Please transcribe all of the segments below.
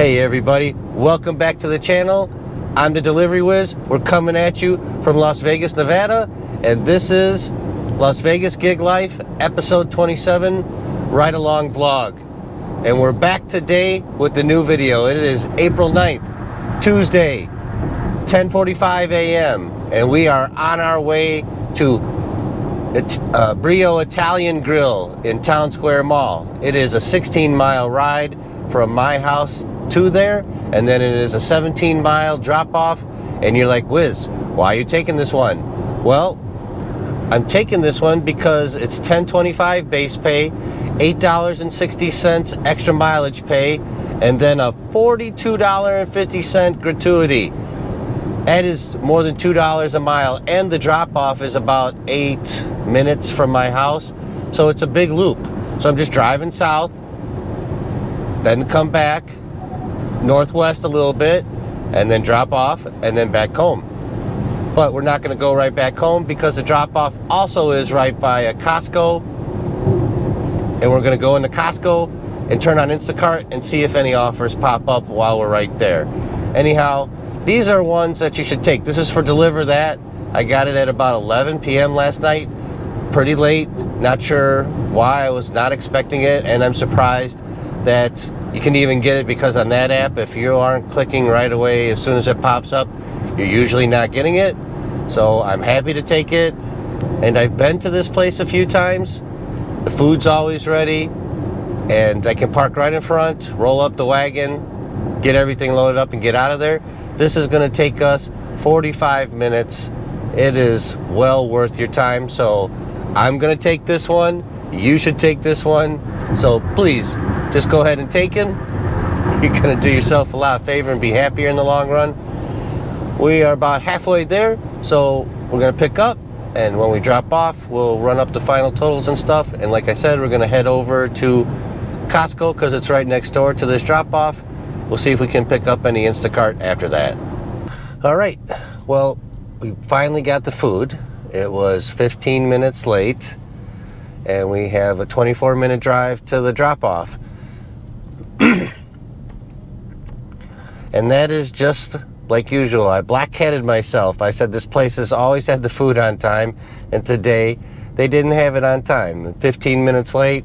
Hey everybody, welcome back to the channel. I'm the Delivery Whiz. We're coming at you from Las Vegas, Nevada, and this is Las Vegas Gig Life, episode 27, Ride Along Vlog. And we're back today with the new video. It is April 9th, Tuesday, 10:45 a.m. and we are on our way to Brio Italian Grill in Town Square Mall. It is a 16-mile ride from my house to there, and then it is a 17-mile drop-off. And you're like, Wiz, why are you taking this one? Well, I'm taking this one because it's $10.25 base pay, $8.60 extra mileage pay, and then a $42.50 gratuity. That is more than $2 a mile, and the drop-off is about 8 minutes from my house, so it's a big loop. So I'm just driving south, then come back northwest a little bit, and then drop off, and then back home. But we're not going to go right back home because the drop-off also is right by a Costco, and we're going to go into Costco and turn on Instacart and see if any offers pop up while we're right there. Anyhow, these are ones that you should take. This is for DeliverThat. I got it at about 11 p.m. last night. Pretty late. Not sure why. I was not expecting it, and I'm surprised that you can even get it because on that app, if you aren't clicking right away as soon as it pops up, you're usually not getting it. So I'm happy to take it. And I've been to this place a few times. The food's always ready, and I can park right in front, roll up the wagon, get everything loaded up and get out of there. This is going to take us 45 minutes. It is well worth your time. So I'm going to take this one. You should take this one. So please, just go ahead and take him. You're going to do yourself a lot of favor and be happier in the long run. We are about halfway there. So we're going to pick up. And when we drop off, we'll run up the final totals and stuff. And like I said, we're going to head over to Costco because it's right next door to this drop off. We'll see if we can pick up any Instacart after that. All right, well, we finally got the food. It was 15 minutes late, and we have a 24-minute drive to the drop-off. And that is just like usual. I black-hatted myself. I said this place has always had the food on time, and today they didn't have it on time. 15 minutes late,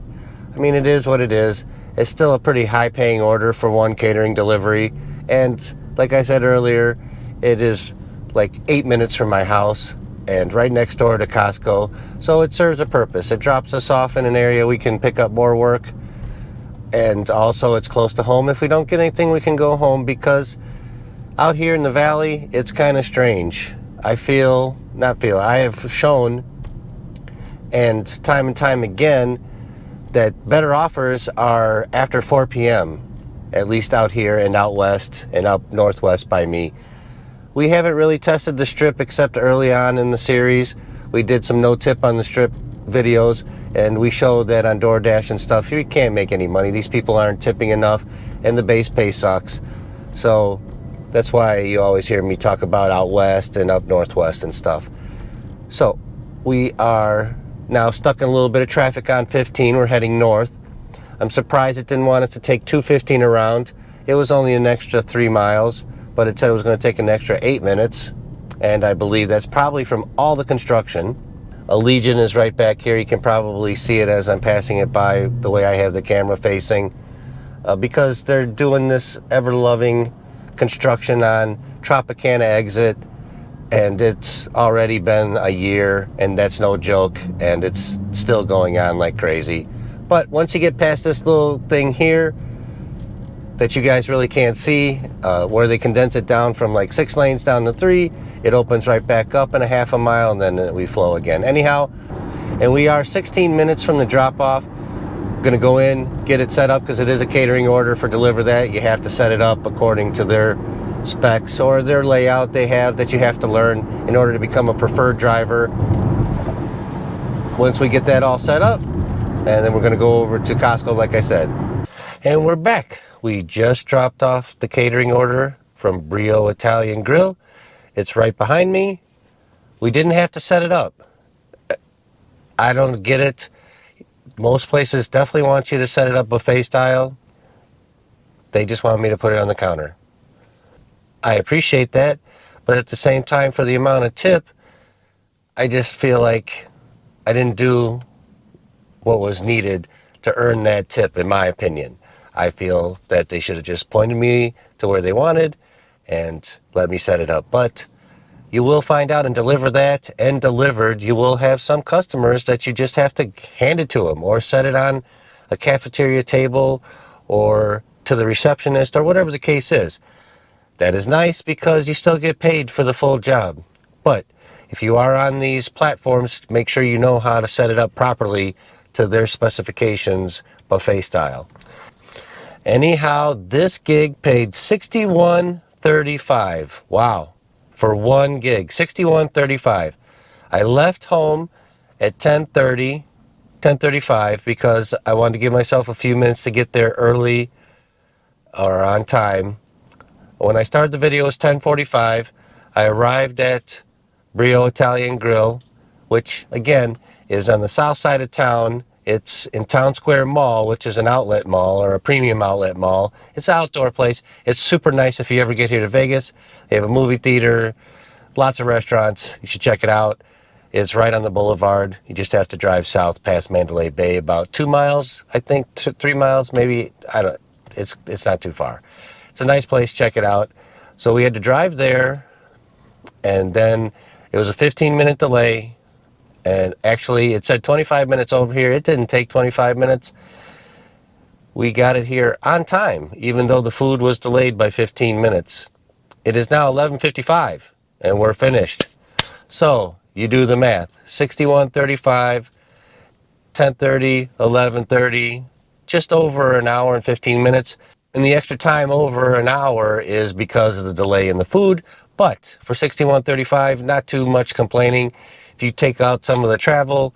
I mean, it is what it is. It's still a pretty high-paying order for one catering delivery. And like I said earlier, it is like 8 minutes from my house and right next door to Costco. So it serves a purpose. It drops us off in an area we can pick up more work. And also it's close to home. If we don't get anything, we can go home because out here in the valley, it's kind of strange. I have shown, and time again, that better offers are after 4 p.m., at least out here and out west and up northwest by me. We haven't really tested the Strip except early on in the series. We did some no-tip on the Strip videos, and we showed that on DoorDash and stuff, you can't make any money. These people aren't tipping enough, and the base pay sucks. So that's why you always hear me talk about out west and up northwest and stuff. So we are now stuck in a little bit of traffic on 15. We're heading north. I'm surprised it didn't want us to take 215 around. It was only an extra 3 miles, but it said it was going to take an extra 8 minutes, and I believe that's probably from all the construction. Allegiant is right back here. You can probably see it as I'm passing it by the way I have the camera facing, because they're doing this ever-loving construction on Tropicana exit. And it's already been a year, and that's no joke, and it's still going on like crazy. But once you get past this little thing here that you guys really can't see, where they condense it down from like 6 lanes down to 3, it opens right back up in a half a mile, and then we flow again. Anyhow, and we are 16 minutes from the drop-off. Gonna go in, get it set up, because it is a catering order for DeliverThat. You have to set it up according to their specs or their layout they have that you have to learn in order to become a preferred driver. Once we get that all set up, and then we're going to go over to Costco like I said. And we're back. We just dropped off the catering order from Brio Italian Grill. It's right behind me. We didn't have to set it up. I don't get it. Most places definitely want you to set it up buffet style. They just want me to put it on the counter. I appreciate that, but at the same time, for the amount of tip, I just feel like I didn't do what was needed to earn that tip, in my opinion. I feel that they should have just pointed me to where they wanted and let me set it up. But you will find out in DeliverThat and DeliVRD, you will have some customers that you just have to hand it to them or set it on a cafeteria table or to the receptionist or whatever the case is. That is nice because you still get paid for the full job. But if you are on these platforms, make sure you know how to set it up properly to their specifications, buffet style. Anyhow, this gig paid $61.35. Wow. For one gig, $61.35. I left home at 10:35 because I wanted to give myself a few minutes to get there early or on time. When I started the video, it was 10:45. I arrived at Brio Italian Grill, which again is on the south side of town. It's in Town Square Mall, which is an outlet mall or a premium outlet mall. It's an outdoor place. It's super nice if you ever get here to Vegas. They have a movie theater, lots of restaurants. You should check it out. It's right on the boulevard. You just have to drive south past Mandalay Bay, about 2 miles, I think, 3 miles, maybe. I don't. It's not too far. It's a nice place. Check it out. So we had to drive there, and then it was a 15-minute delay. And actually, it said 25 minutes over here. It didn't take 25 minutes. We got it here on time, even though the food was delayed by 15 minutes. It is now 11:55, and we're finished. So you do the math. 61:35, 10:30, 11:30, just over an hour and 15 minutes. And the extra time over an hour is because of the delay in the food. But for 61:35, not too much complaining. If you take out some of the travel,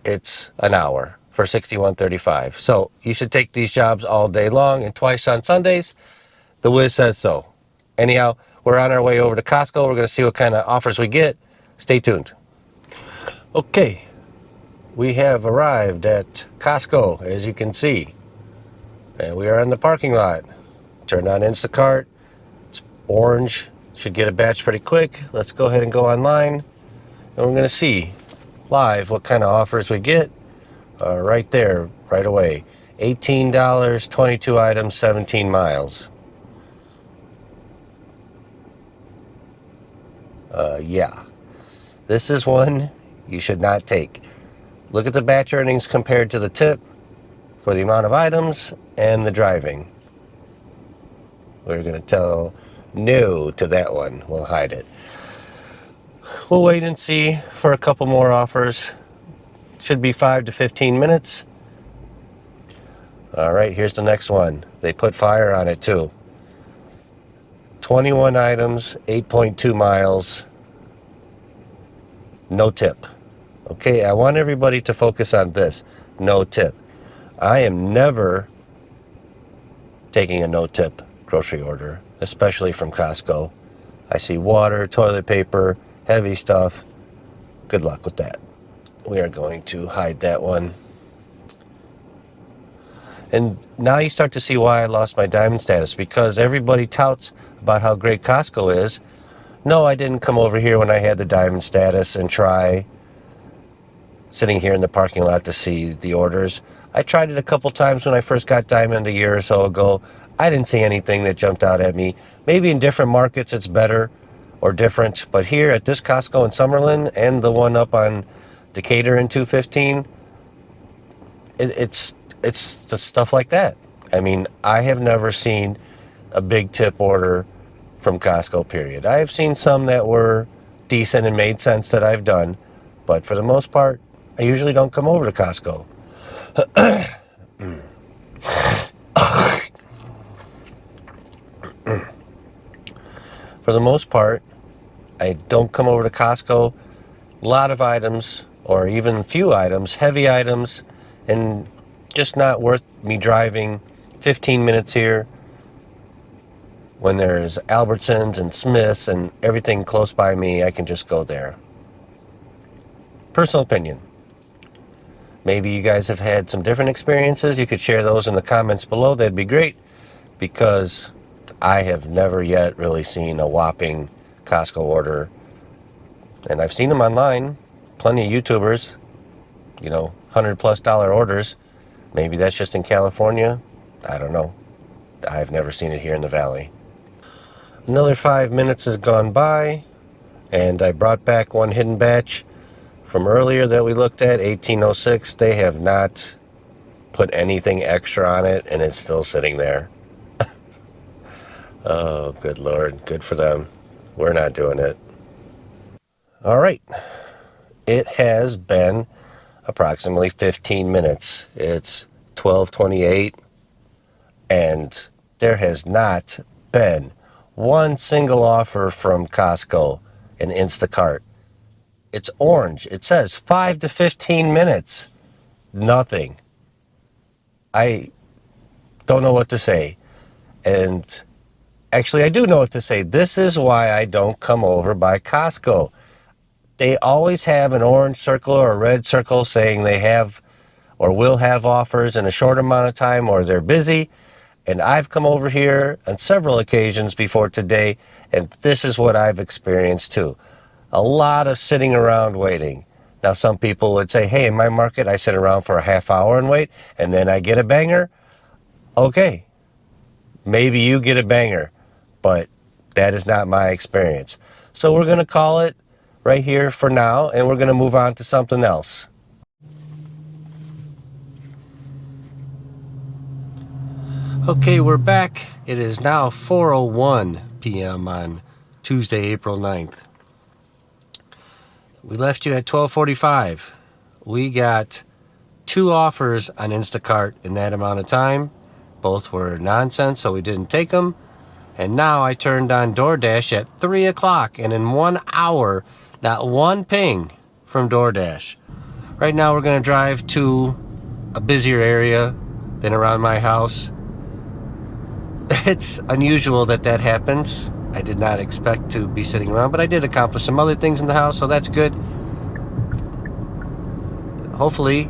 it's an hour for 61:35. So you should take these jobs all day long and twice on Sundays. The Wiz says so. Anyhow, we're on our way over to Costco. We're going to see what kind of offers we get. Stay tuned. Okay, we have arrived at Costco, as you can see. And we are in the parking lot. Turned on Instacart. It's orange. Should get a batch pretty quick. Let's go ahead and go online. And we're going to see live what kind of offers we get right there, right away. $18, 22 items, 17 miles. Yeah. This is one you should not take. Look at the batch earnings compared to the tip for the amount of items and the driving. We're going to tell no to that one. We'll hide it. We'll wait and see for a couple more offers. Should be 5 to 15 minutes. All right, here's the next one. They put fire on it too. 21 items, 8.2 miles, no tip. Okay, I want everybody to focus on this. No tip. I am never taking a no tip grocery order, especially from Costco. I see water, toilet paper, heavy stuff. Good luck with that. We are going to hide that one. And now you start to see why I lost my diamond status, because everybody touts about how great Costco is. No, I didn't come over here when I had the diamond status and try sitting here in the parking lot to see the orders. I tried it a couple times when I first got diamond a year or so ago. I didn't see anything that jumped out at me. Maybe in different markets it's better or different, but here at this Costco in Summerlin and the one up on Decatur in 215, it's just stuff like that. I mean, I have never seen a big tip order from Costco, period. I have seen some that were decent and made sense that I've done, but for the most part, I usually don't come over to Costco. For the most part, I don't come over to Costco. A lot of items, or even few items, heavy items, and just not worth me driving 15 minutes here when there's Albertsons and Smith's and everything close by me. I can just go there. Personal opinion. Maybe you guys have had some different experiences. You could share those in the comments below. That'd be great. because I have never yet really seen a whopping Costco order. And I've seen them online, plenty of YouTubers, $100+ orders. Maybe that's just in California. I don't know. I've never seen it here in the valley. Another 5 minutes has gone by, and I brought back one hidden batch from earlier that we looked at, 1806. They have not put anything extra on it, and it's still sitting there. Oh, good Lord. Good for them. We're not doing it. All right. It has been approximately 15 minutes. It's 12:28, and there has not been one single offer from Costco and Instacart. It's orange. It says 5 to 15 minutes. Nothing. I don't know what to say. And actually, I do know what to say. This is why I don't come over by Costco. They always have an orange circle or a red circle saying they have or will have offers in a short amount of time, or they're busy. And I've come over here on several occasions before today, and this is what I've experienced too. A lot of sitting around waiting. Now, some people would say, hey, in my market, I sit around for a half hour and wait, and then I get a banger. Okay, maybe you get a banger, but that is not my experience. So we're going to call it right here for now, and we're going to move on to something else. Okay, we're back. It is now 4:01 p.m. on Tuesday, April 9th. We left you at 12:45. We got 2 offers on Instacart in that amount of time. Both were nonsense, so we didn't take them. And now I turned on DoorDash at 3 o'clock, and in 1 hour, not one ping from DoorDash. Right now we're going to drive to a busier area than around my house. It's unusual that happens. I did not expect to be sitting around, but I did accomplish some other things in the house, so that's good. Hopefully,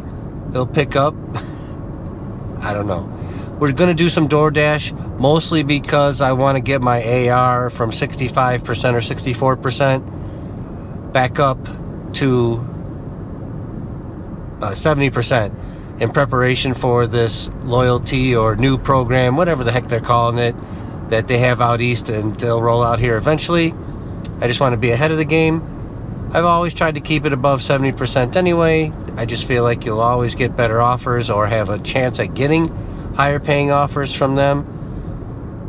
it'll pick up. I don't know. We're going to do some DoorDash, mostly because I want to get my AR from 65% or 64% back up to 70% in preparation for this loyalty or new program, whatever the heck they're calling it, that they have out east and they'll roll out here eventually. I just want to be ahead of the game. I've always tried to keep it above 70% anyway. I just feel like you'll always get better offers or have a chance at getting higher paying offers from them,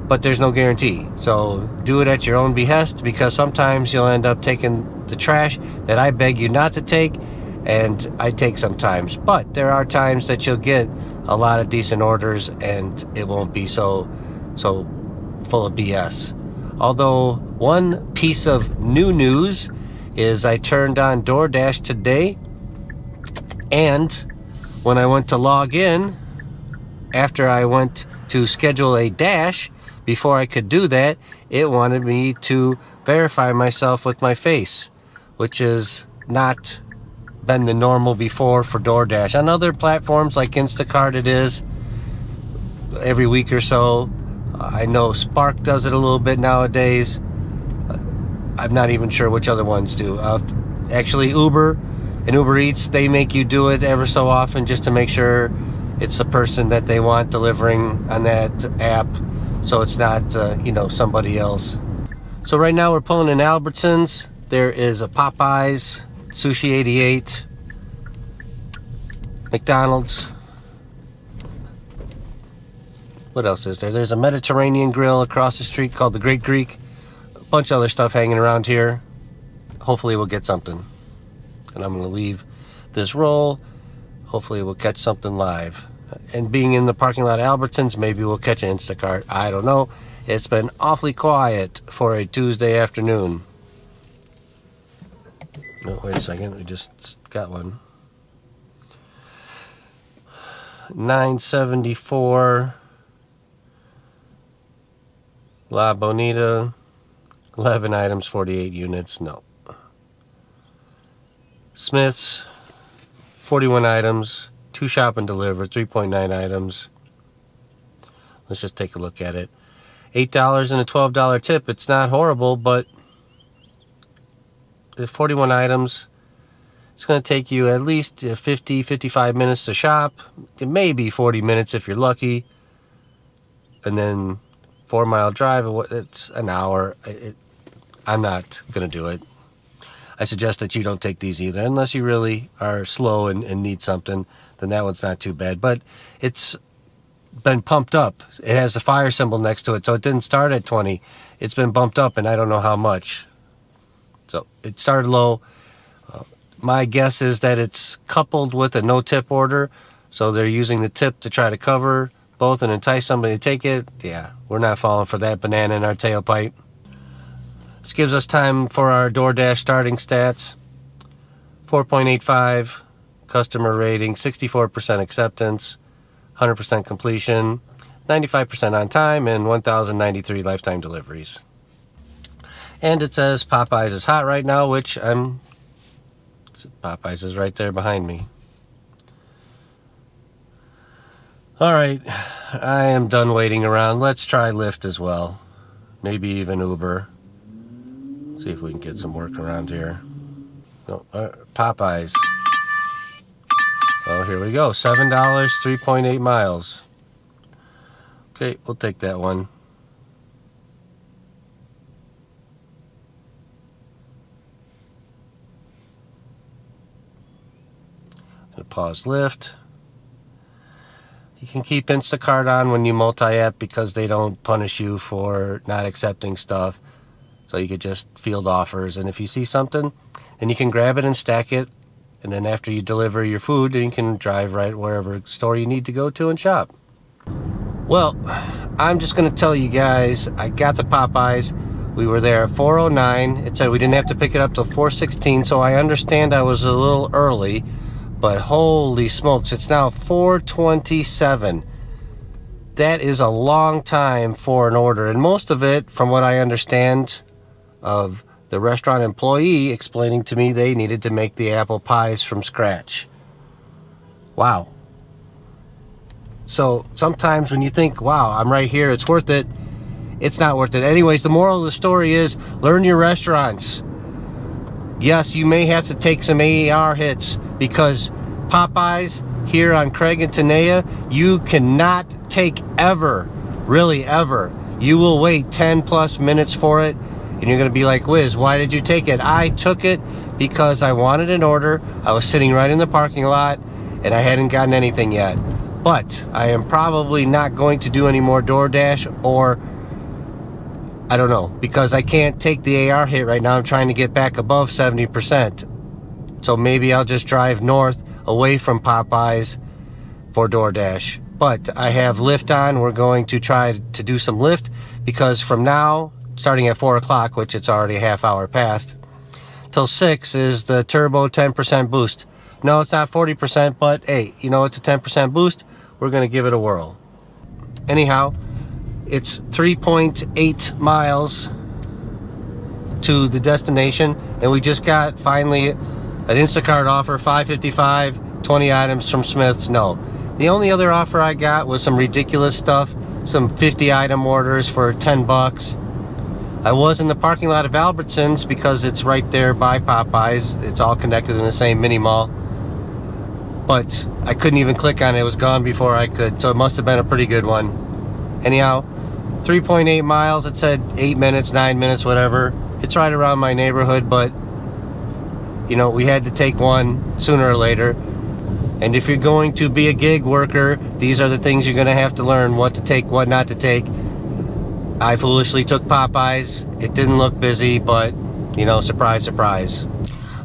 but there's no guarantee. So do it at your own behest, because sometimes you'll end up taking the trash that I beg you not to take, and I take sometimes. But there are times that you'll get a lot of decent orders and it won't be so full of BS. Although one piece of new news is I turned on DoorDash today, and when I went to log in, after I went to schedule a dash, before I could do that, it wanted me to verify myself with my face, which is not been the normal before for DoorDash. On other platforms like Instacart, it is every week or so. I know Spark does it a little bit nowadays. I'm not even sure which other ones do. Actually, Uber and UberEats, they make you do it ever so often just to make sure it's the person that they want delivering on that app, so it's not somebody else. So right now we're pulling in Albertsons. There is a Popeyes, Sushi 88, McDonald's. What else is there? There's a Mediterranean grill across the street called the Great Greek. A bunch of other stuff hanging around here. Hopefully we'll get something. And I'm going to leave this roll. Hopefully we'll catch something live. And being in the parking lot of Albertsons, maybe we'll catch an Instacart. I don't know. It's been awfully quiet for a Tuesday afternoon. Oh, wait a second. We just got one. 974 La Bonita. 11 items, 48 units. No. Smith's, 41 items, 2 shop and deliver, 3.9 items. Let's just take a look at it. $8 and a $12 tip. It's not horrible, but the 41 items, it's going to take you at least 50, 55 minutes to shop. It may be 40 minutes if you're lucky. And then 4-mile drive, it's an hour. I'm not going to do it. I suggest that you don't take these either, unless you really are slow and need something. Then that one's not too bad. But it's been pumped up. It has the fire symbol next to it, so it didn't start at 20. It's been bumped up, and I don't know how much. So it started low. My guess is that it's coupled with a no-tip order, so they're using the tip to try to cover both and entice somebody to take it. Yeah, we're not falling for that banana in our tailpipe. This gives us time for our DoorDash starting stats. 4.85 customer rating, 64% acceptance, 100% completion, 95% on time, and 1,093 lifetime deliveries. And it says Popeyes is hot right now, which Popeyes is right there behind me. All right, I am done waiting around. Let's try Lyft as well. Maybe even Uber. See if we can get some work around here. No, Popeyes. Oh, here we go. $7, 3.8 miles. Okay, we'll take that one. Gonna pause Lyft. You can keep InstaCart on when you multi-app because they don't punish you for not accepting stuff. So you could just field offers, and if you see something, then you can grab it and stack it, and then after you deliver your food, then you can drive right wherever store you need to go to and shop. Well, I'm just going to tell you guys, I got the Popeyes. We were there at 4:09. It said we didn't have to pick it up till 4:16, so I understand I was a little early, but holy smokes, it's now 4:27. That is a long time for an order, and most of it, from what I understand of the restaurant employee explaining to me, they needed to make the apple pies from scratch. Wow. So sometimes when you think, wow, I'm right here, it's worth it, it's not worth it. Anyways, the moral of the story is learn your restaurants. Yes, you may have to take some AAR hits because Popeyes here on Craig and Tenaya, you cannot take ever, really ever. You will wait 10 plus minutes for it, and you're going to be like, Wiz, why did you take it? I took it because I wanted an order. I was sitting right in the parking lot, and I hadn't gotten anything yet. But I am probably not going to do any more DoorDash, or I don't know, because I can't take the AR hit right now. I'm trying to get back above 70%. So maybe I'll just drive north away from Popeyes for DoorDash. But I have Lyft on. We're going to try to do some Lyft because from now, starting at 4 o'clock, which it's already a half hour past, till 6 is the turbo 10% boost. No, it's not 40%, but hey, you know, it's a 10% boost. We're going to give it a whirl. Anyhow, it's 3.8 miles to the destination, and we just got finally an InstaCart offer, $5.55, 20 items from Smith's. No, the only other offer I got was some ridiculous stuff, some 50 item orders for $10. I was in the parking lot of Albertsons because it's right there by Popeyes. It's all connected in the same mini mall. But I couldn't even click on it. It was gone before I could. So it must have been a pretty good one. Anyhow, 3.8 miles. It said 8 minutes, 9 minutes, whatever. It's right around my neighborhood, but you know, we had to take one sooner or later. And if you're going to be a gig worker, these are the things you're going to have to learn, what to take, what not to take. I foolishly took Popeyes. It didn't look busy, but, you know, surprise, surprise.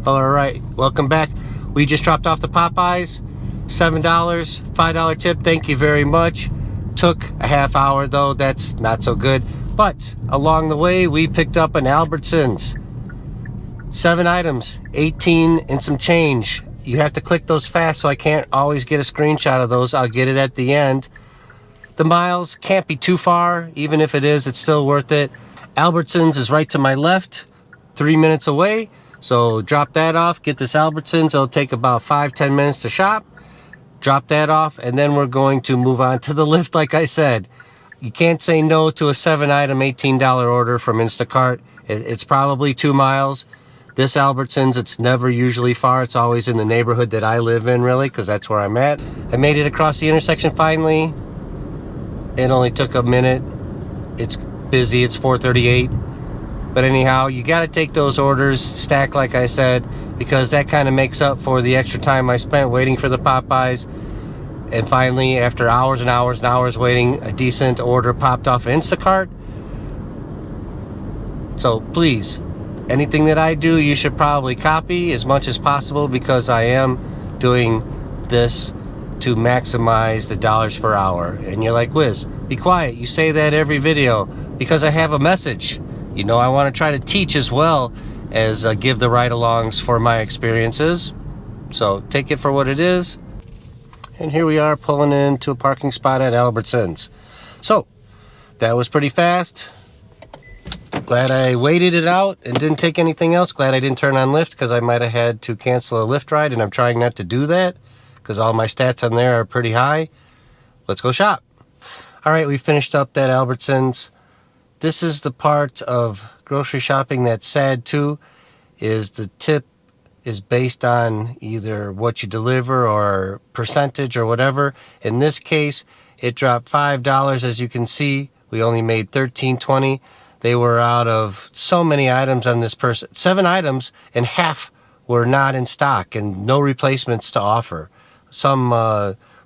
All right, welcome back. We just dropped off the Popeyes. $7, $5 tip. Thank you very much. Took a half hour, though. That's not so good. But along the way, we picked up an Albertsons. 7 items, 18 and some change. You have to click those fast, so I can't always get a screenshot of those. I'll get it at the end. The miles can't be too far. Even if it is, it's still worth it. Albertsons is right to my left, 3 minutes away. So drop that off, get this Albertsons. It'll take about 5-10 minutes to shop. Drop that off, and then we're going to move on to the Lyft, like I said. You can't say no to a 7-item $18 order from Instacart. It's probably 2 miles. This Albertsons, it's never usually far. It's always in the neighborhood that I live in, really, because that's where I'm at. I made it across the intersection finally. It only took a minute. It's busy. It's 4:38. But anyhow, you got to take those orders, stack like I said, because that kind of makes up for the extra time I spent waiting for the Popeyes. And finally, after hours and hours and hours waiting, a decent order popped off Instacart. So please, anything that I do, you should probably copy as much as possible, because I am doing this to maximize the dollars per hour. And you're like, Wiz, be quiet. You say that every video, because I have a message. You know, I want to try to teach as well as give the ride-alongs for my experiences. So take it for what it is. And here we are pulling into a parking spot at Albertsons. So that was pretty fast. Glad I waited it out and didn't take anything else. Glad I didn't turn on Lyft, because I might have had to cancel a Lyft ride, and I'm trying not to do that because all my stats on there are pretty high. Let's go shop. All right, we finished up that Albertsons. This is the part of grocery shopping that's sad too, is the tip is based on either what you deliver or percentage or whatever. In this case, it dropped $5. As you can see, we only made $13.20. They were out of so many items on this person. 7 items, and half were not in stock and no replacements to offer. Some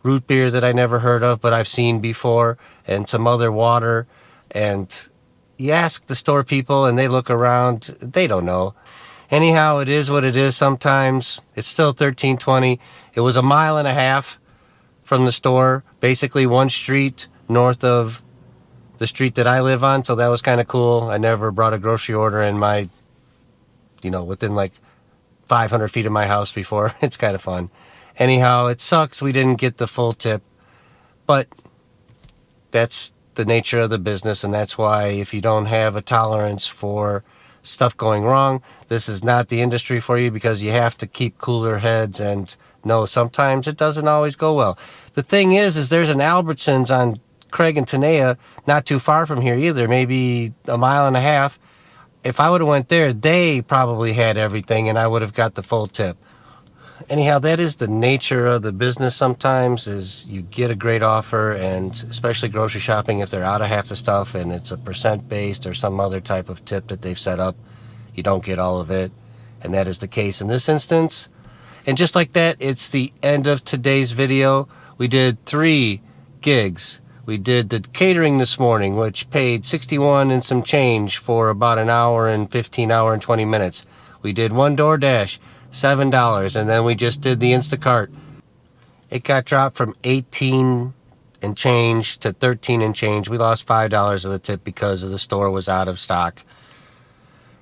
root beer that I never heard of, but I've seen before, and some other water. And you ask the store people and they look around, they don't know. Anyhow, it is what it is sometimes. It's still $13.20. It was 1.5 miles from the store, basically one street north of the street that I live on, so that was kind of cool. I never brought a grocery order in my, within like 500 feet of my house before. It's kind of fun. Anyhow, it sucks we didn't get the full tip, but that's the nature of the business, and that's why if you don't have a tolerance for stuff going wrong, this is not the industry for you, because you have to keep cooler heads and know sometimes it doesn't always go well. The thing is there's an Albertsons on Craig and Tenaya, not too far from here either, maybe 1.5 miles. If I would have went there, they probably had everything and I would have got the full tip. Anyhow, that is the nature of the business sometimes, is you get a great offer, and especially grocery shopping, if they're out of half the stuff and it's a percent based or some other type of tip that they've set up, you don't get all of it. And that is the case in this instance. And just like that, it's the end of today's video. We did 3 gigs. We did the catering this morning, which paid $61 and some change for about an hour and 20 minutes. We did 1 DoorDash, $7, and then we just did the Instacart. It got dropped from 18 and change to 13 and change. We lost $5 of the tip because the store was out of stock.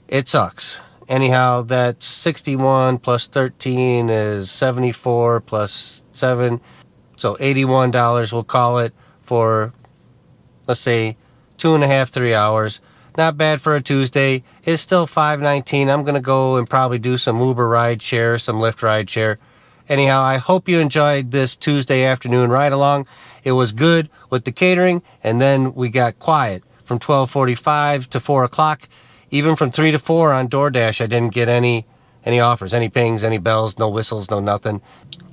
It sucks. Anyhow, that's 61 plus 13 is 74 plus 7. So $81, we'll call it, for, let's say, 2.5, 3 hours. Not bad for a Tuesday. It's still $5.19. I'm going to go and probably do some Uber ride share, some Lyft ride share. Anyhow, I hope you enjoyed this Tuesday afternoon ride along. It was good with the catering, and then we got quiet from 12:45 to 4 o'clock. Even from 3 to 4 on DoorDash, I didn't get any offers, any pings, any bells, no whistles, no nothing.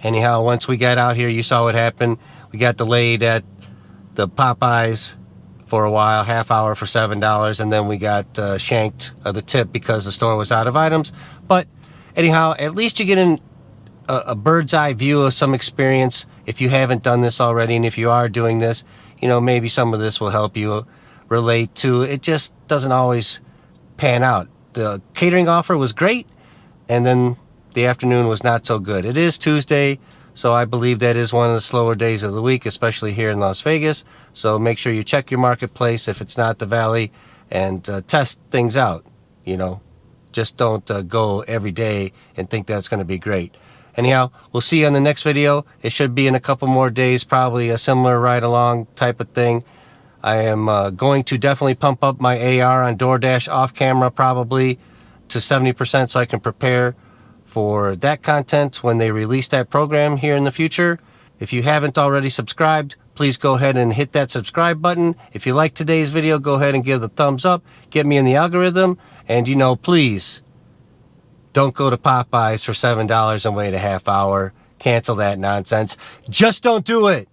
Anyhow, once we got out here, you saw what happened. We got delayed at the Popeyes for a while, half hour for $7, and then we got shanked of the tip because the store was out of items. But anyhow, at least you get a bird's eye view of some experience if you haven't done this already, and if you are doing this, maybe some of this will help you relate to. It just doesn't always pan out. The catering offer was great, and then the afternoon was not so good. It is Tuesday, so I believe that is one of the slower days of the week, especially here in Las Vegas. So make sure you check your marketplace if it's not the Valley, and test things out. Just don't go every day and think that's going to be great. Anyhow, we'll see you on the next video. It should be in a couple more days, probably a similar ride-along type of thing. I am going to definitely pump up my AR on DoorDash off camera, probably to 70%, so I can prepare for that content when they release that program here in the future. If you haven't already subscribed, please go ahead and hit that subscribe button. If you like today's video, go ahead and give the thumbs up. Get me in the algorithm. And, please don't go to Popeyes for $7 and wait a half hour. Cancel that nonsense. Just don't do it.